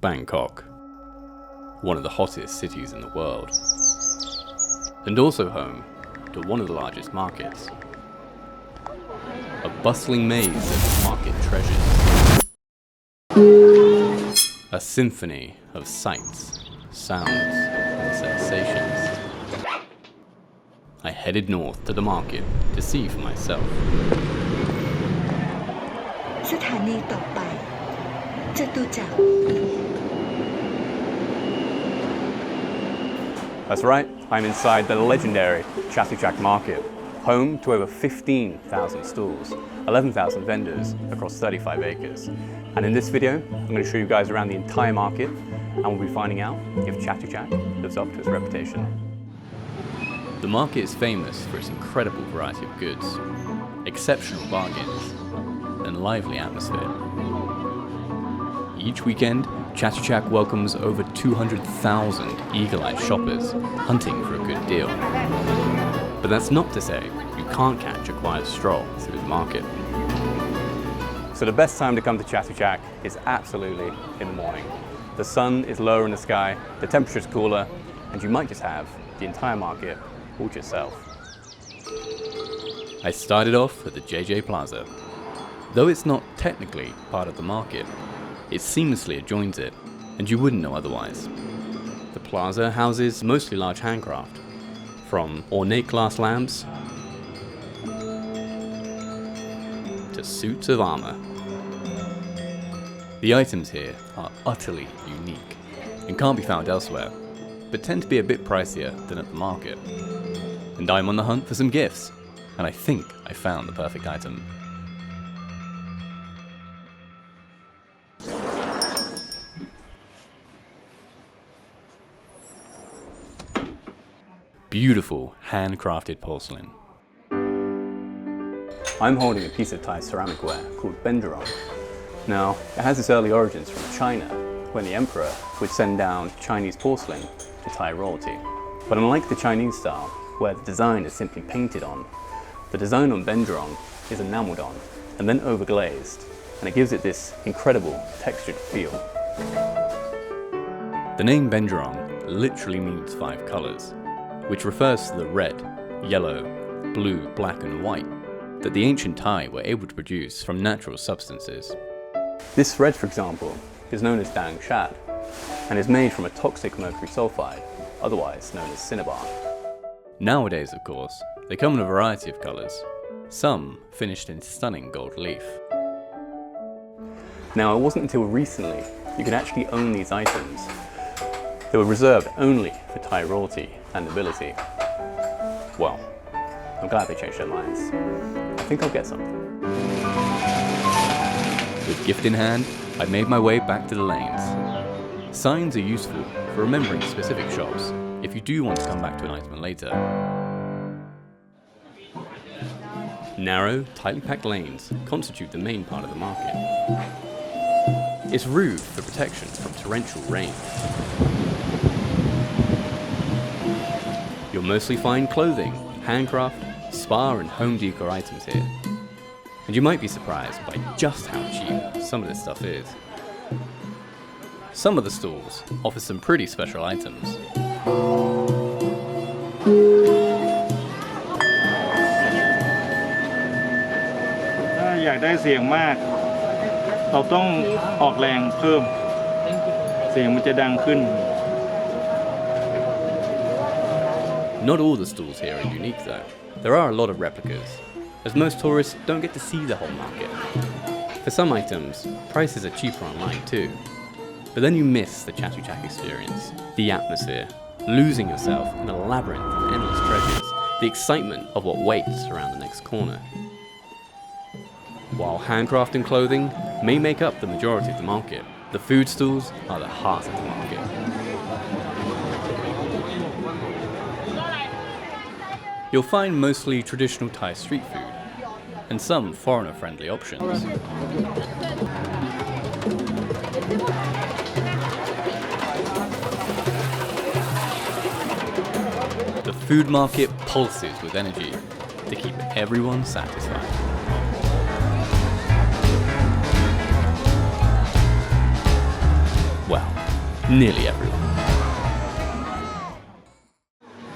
Bangkok, one of the hottest cities in the world, and also home to one of the largest markets. A bustling maze of market treasures. A symphony of sights, sounds, and sensations. I headed north to the market to see for myself. สถานีต่อไปจตุจักร That's right, I'm inside the legendary Chatuchak Market, home to over 15,000 stalls, 11,000 vendors across 35 acres. And in this video, I'm going to show you guys around the entire market, and we'll be finding out if Chatuchak lives up to its reputation. The market is famous for its incredible variety of goods, exceptional bargains, and lively atmosphere. Each weekend, Chatuchak welcomes over 200,000 eagle-eyed shoppers hunting for a good deal. But that's not to say you can't catch a quiet stroll through the market. So the best time to come to Chatuchak is absolutely in the morning. The sun is lower in the sky, the temperature is cooler, and you might just have the entire market all to yourself. I started off at the JJ Plaza. Though it's not technically part of the market, it seamlessly adjoins it, and you wouldn't know otherwise. The plaza houses mostly large handcraft, from ornate glass lamps to suits of armor. The items here are utterly unique and can't be found elsewhere, but tend to be a bit pricier than at the market. And I'm on the hunt for some gifts, and I think I found the perfect item. Beautiful handcrafted porcelain. I'm holding a piece of Thai ceramicware called benderong. Now, it has its early origins from China, when the emperor would send down Chinese porcelain to Thai royalty. But unlike the Chinese style, where the design is simply painted on, the design on benderong is enameled on and then overglazed, and it gives it this incredible textured feel. The name benderong literally means 5 colors, which refers to the red, yellow, blue, black and white that the ancient Thai were able to produce from natural substances. This thread, for example, is known as dang shad and is made from a toxic mercury sulfide, otherwise known as cinnabar. Nowadays, of course, they come in a variety of colors, some finished in stunning gold leaf. Now, it wasn't until recently you could actually own these items. They were reserved only for Thai royalty and nobility. Well, I'm glad they changed their minds. I think I'll get something. With gift in hand, I made my way back to the lanes. Signs are useful for remembering specific shops if you do want to come back to an item later. Narrow, tightly packed lanes constitute the main part of the market. It's roofed for protection from torrential rain. You'll mostly find clothing, handcraft, spa and home decor items here. And you might be surprised by just how cheap some of this stuff is. Some of the stalls offer some pretty special items. ถ้าอยากได้เสียงมากเราต้องออกแรงเพิ่มเสียงมันจะดังขึ้น Not all the stalls here are unique though. There are a lot of replicas, as most tourists don't get to see the whole market. For some items, prices are cheaper online too. But then you miss the Chatuchak experience, the atmosphere, losing yourself in a labyrinth of endless treasures, the excitement of what waits around the next corner. While handcrafted clothing may make up the majority of the market, the food stalls are the heart of the market. You'll find mostly traditional Thai street food, and some foreigner-friendly options. The food market pulses with energy to keep everyone satisfied. Well, nearly everyone.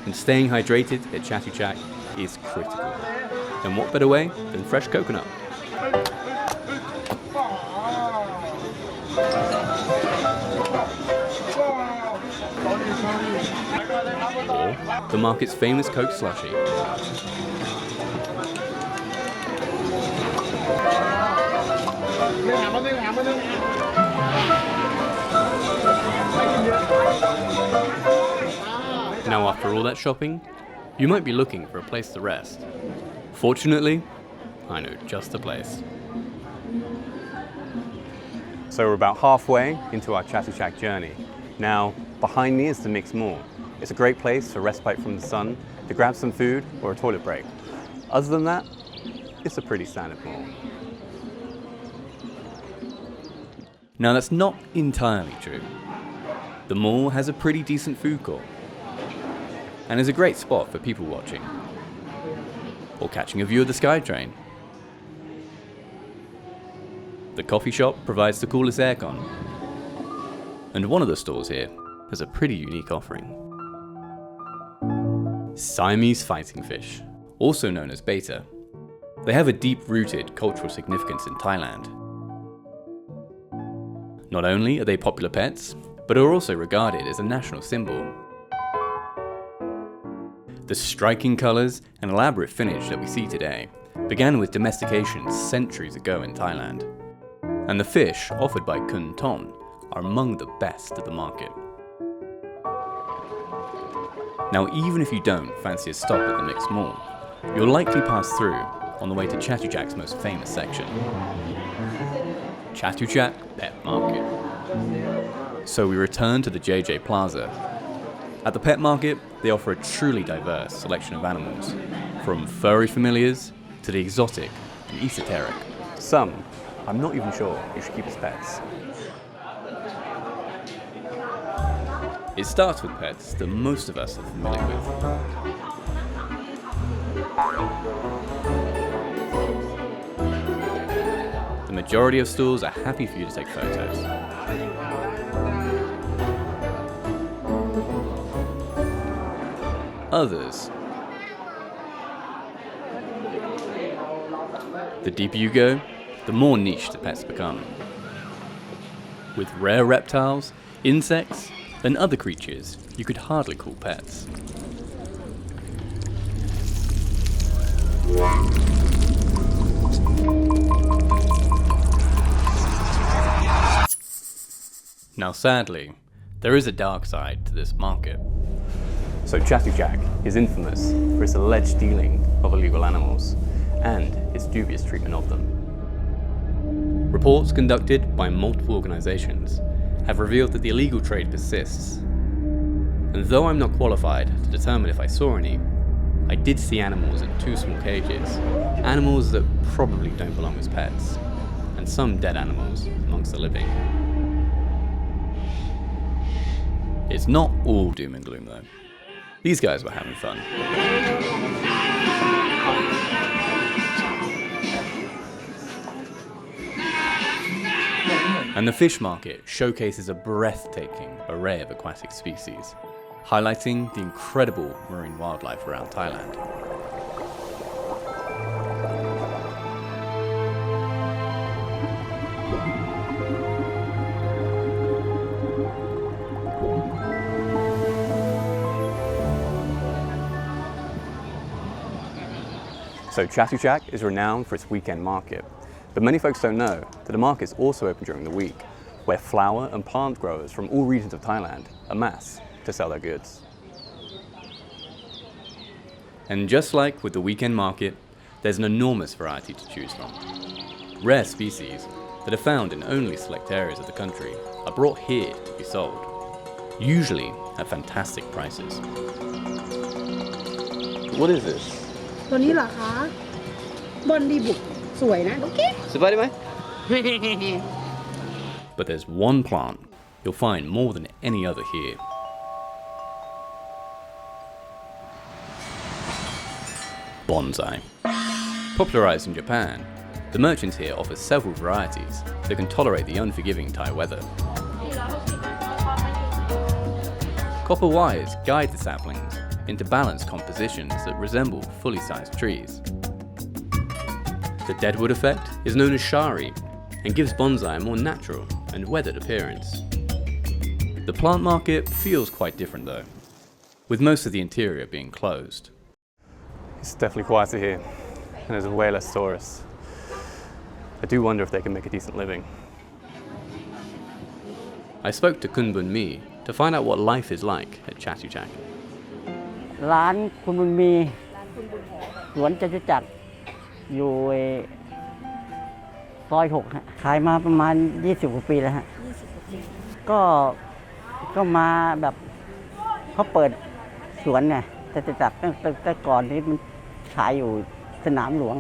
And staying hydrated at Chatuchak is critical. And what better way than fresh coconut? Or the market's famous Coke slushie. Now, after all that shopping, you might be looking for a place to rest. Fortunately, I know just the place. So we're about halfway into our Chatuchak journey. Now, behind me is the MIXT Mall. It's a great place for respite from the sun, to grab some food or a toilet break. Other than that, it's a pretty standard mall. Now, that's not entirely true. The mall has a pretty decent food court and is a great spot for people watching or catching a view of the SkyTrain. The coffee shop provides the coolest aircon, and one of the stores here has a pretty unique offering. Siamese fighting fish, also known as beta. They have a deep-rooted cultural significance in Thailand. Not only are they popular pets, but are also regarded as a national symbol. The striking colours and elaborate finish that we see today began with domestication centuries ago in Thailand, and the fish offered by Kun Ton are among the best at the market. Now, even if you don't fancy a stop at the MIXT Mall, you'll likely pass through on the way to Chatuchak's most famous section, Chatuchak Pet Market. So we return to the JJ Plaza. At the pet market, they offer a truly diverse selection of animals, from furry familiars to the exotic and esoteric. Some, I'm not even sure you should keep as pets. It starts with pets that most of us are familiar with. The majority of stalls are happy for you to take photos. Others, the deeper you go, the more niche the pets become. With rare reptiles, insects, and other creatures you could hardly call pets. Now, sadly, there is a dark side to this market. So Chatuchak is infamous for its alleged dealing of illegal animals and its dubious treatment of them. Reports conducted by multiple organizations have revealed that the illegal trade persists. And though I'm not qualified to determine if I saw any, I did see animals in 2 small cages, animals that probably don't belong as pets, and some dead animals amongst the living. It's not all doom and gloom though. These guys were having fun. And the fish market showcases a breathtaking array of aquatic species, highlighting the incredible marine wildlife around Thailand. So Chatuchak is renowned for its weekend market, but many folks don't know that the market is also open during the week, where flower and plant growers from all regions of Thailand amass to sell their goods. And just like with the weekend market, there's an enormous variety to choose from. Rare species that are found in only select areas of the country are brought here to be sold, usually at fantastic prices. What is this? ตัวนี้เหรอคะบอนดีบุกสวยนะโอเค But there's one plant you'll find more than any other here. Bonsai. Popularized in Japan, the merchants here offer several varieties that can tolerate the unforgiving Thai weather. Copper wires guide the saplings into balanced compositions that resemble fully sized trees. The deadwood effect is known as shari and gives bonsai a more natural and weathered appearance. The plant market feels quite different though, with most of the interior being closed. It's definitely quieter here, and there's way less tourists. I do wonder if they can make a decent living. I spoke to Kun Bun Mi to find out what life is like at Chatuchak. ร้านคุณบุญมีสวนจตุจักรอยู่ซอย6ฮะขายมาประมาณ20กว่าปีแล้วฮะก็มาแบบเขาเปิดสวนไงจตุจักรแต่ก่อนที่มันขายอยู่สนามหลวง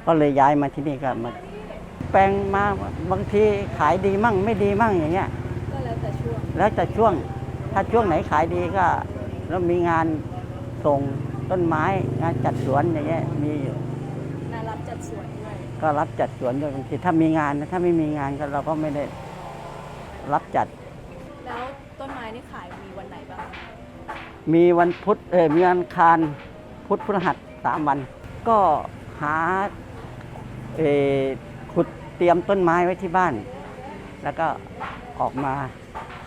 ก็เลยย้ายมาที่นี่ก็มาแปลงมาบางทีขายดีมั่งไม่ดีมั่งอย่างเงี้ยก็แล้วแต่ช่วงถ้าช่วงไหนขายดีก็แล้วมีงานส่งต้นไม้งานจัดสวนอย่างเงี้ยมีอยู่งานรับจัดสวนด้วยก็รับจัดสวนด้วยบางทีถ้ามีงานนะถ้าไม่มีงานก็เราก็ไม่ได้รับจัดแล้วต้นไม้นี่ขายมีวันไหนบ้างมีวันพุธมีวันอังคารพุธพฤหัส3วันก็หาขุดเตรียมต้นไม้ไว้ที่บ้านแล้วก็ออกมา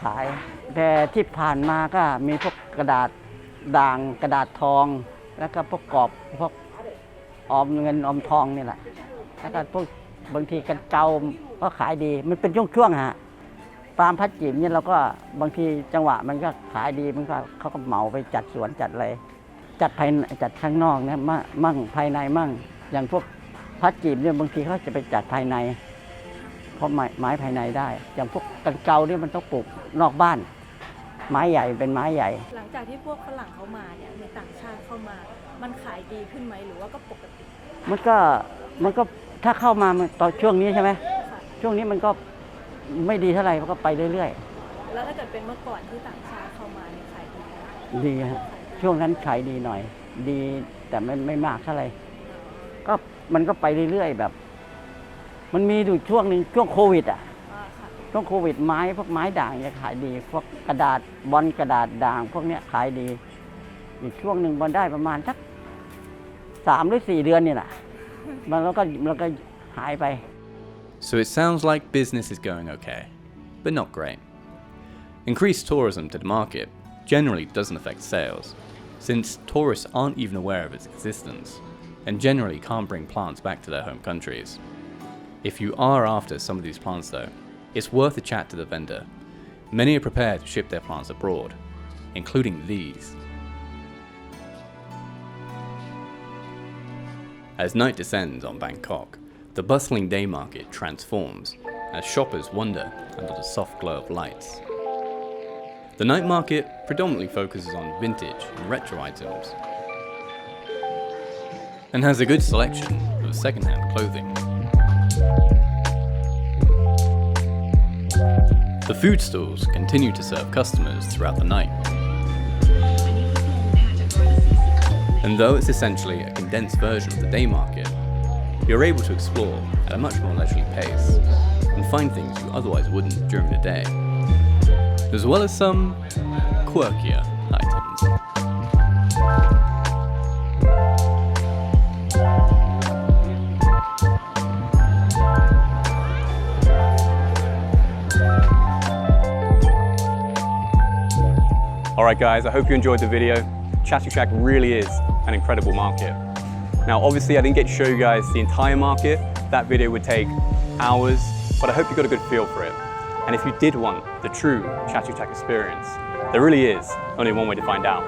ขายแต่ที่ผ่านมาก็มีพวกกระดาษด่างกระดาษทองแล้วก็พวกกรอบพวกออมเงินออมทองนี่แหละแล้วก็พวกบางทีกันเกาก็ขายดีมันเป็นช่วงๆฮะฟาร์มพัดจิ๋มเนี่ยเราก็บางทีจังหวะมันก็ขายดีมันก็เขาก็เหมาไปจัดสวนจัดอะไรจัดภายจัดข้างนอกเนี่ยมั่งภายในมั่งอย่างพวกพัดจิ๋มเนี่ยบางทีเขาจะไปจัดภายในเพราะไม้ภายในได้อย่างพวกกันเกาเนี่ยมันต้องปลูกนอกบ้านไม้ใหญ่เป็นไม้ใหญ่หลังจากที่พวกฝรั่งเข้ามาเนี่ยในต่างชาติเข้ามามันขายดีขึ้นไหมหรือว่าก็ปกติมันก็ถ้าเข้ามาตอนช่วงนี้ใช่ไหมช่วงนี้มันก็ไม่ดีเท่าไหร่มันก็ไปเรื่อยๆแล้วถ้าเกิดเป็นเมื่อก่อนที่ต่างชาติเข้ามาเนี่ยขายดีฮะช่วงนั้นขายดีหน่อยดีแต่ไม่มากเท่าไหร่ก็มันก็ไปเรื่อยๆแบบมันมีอยู่ช่วงนึงช่วงโควิดช่วงโควิดไม้พวกไม้ด่างจะขายดีพวกกระดาษบอลกระดาษด่างพวกเนี้ยขายดีอีกช่วงหนึ่งบอลได้ประมาณสัก3 หรือ 4 เดือนนี่แหละมันแล้วก็หายไป So it sounds like business is going okay, but not great. Increased tourism to the market generally doesn't affect sales, since tourists aren't even aware of its existence and generally can't bring plants back to their home countries. If you are after some of these plants though, it's worth a chat to the vendor. Many are prepared to ship their plants abroad, including these. As night descends on Bangkok, the bustling day market transforms as shoppers wander under the soft glow of lights. The night market predominantly focuses on vintage and retro items and has a good selection of second-hand clothing. The food stalls continue to serve customers throughout the night. And though it's essentially a condensed version of the day market, you're able to explore at a much more leisurely pace and find things you otherwise wouldn't during the day, as well as some quirkier items. Alright guys, I hope you enjoyed the video. Chatuchak really is an incredible market. Now obviously I didn't get to show you guys the entire market. That video would take hours, but I hope you got a good feel for it. And if you did want the true Chatuchak experience, there really is only one way to find out.